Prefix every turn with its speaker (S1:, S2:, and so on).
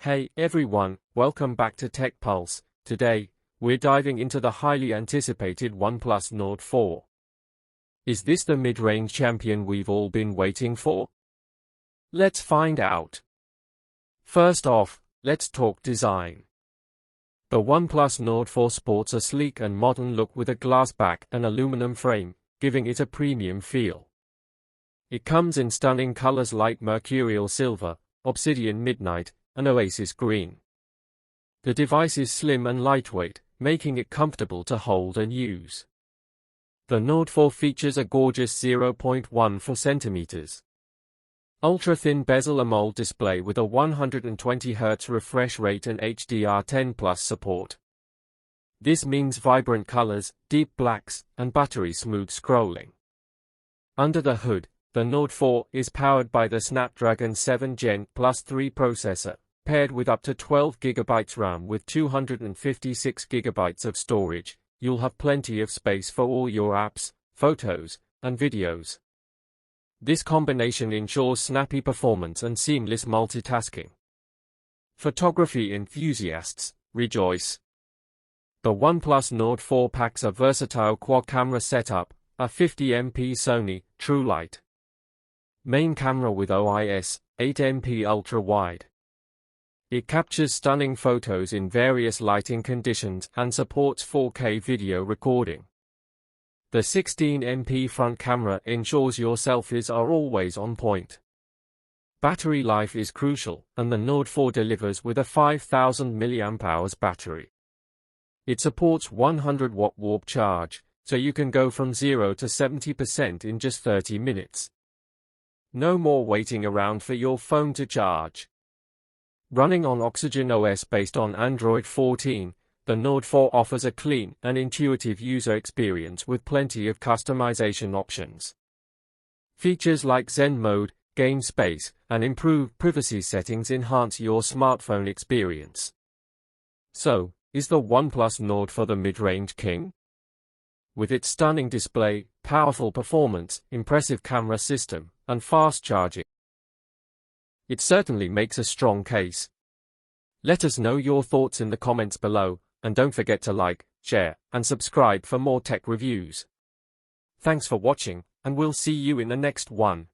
S1: Hey everyone, welcome back to Tech Pulse. Today, we're diving into the highly anticipated OnePlus Nord 4. Is this the mid-range champion we've all been waiting for? Let's find out. First off, let's talk design. The OnePlus Nord 4 sports a sleek and modern look with a glass back and aluminum frame, giving it a premium feel. It comes in stunning colors like mercurial silver, obsidian midnight, and oasis green. The device is slim and lightweight, making it comfortable to hold and use. The Nord 4 features a gorgeous 0.14 cm ultra-thin bezel AMOLED display with a 120Hz refresh rate and HDR10+ support. This means vibrant colors, deep blacks, and buttery-smooth scrolling. Under the hood, the Nord 4 is powered by the Snapdragon 7 Gen Plus 3 processor, paired with up to 12GB RAM with 256GB of storage. You'll have plenty of space for all your apps, photos, and videos. This combination ensures snappy performance and seamless multitasking. Photography enthusiasts, rejoice! The OnePlus Nord 4 packs a versatile quad-camera setup, a 50MP Sony TrueLight main camera with OIS, 8MP ultra-wide. It captures stunning photos in various lighting conditions and supports 4K video recording. The 16MP front camera ensures your selfies are always on point. Battery life is crucial, and the Nord 4 delivers with a 5000 mAh battery. It supports 100-watt warp charge, so you can go from 0 to 70% in just 30 minutes. No more waiting around for your phone to charge. Running on OxygenOS based on Android 14, the Nord 4 offers a clean and intuitive user experience with plenty of customization options. Features like Zen mode, game space, and improved privacy settings enhance your smartphone experience. So, is the OnePlus Nord for the mid-range king? With its stunning display, powerful performance, impressive camera system, and fast charging, it certainly makes a strong case. Let us know your thoughts in the comments below, and don't forget to like, share, and subscribe for more tech reviews. Thanks for watching, and we'll see you in the next one.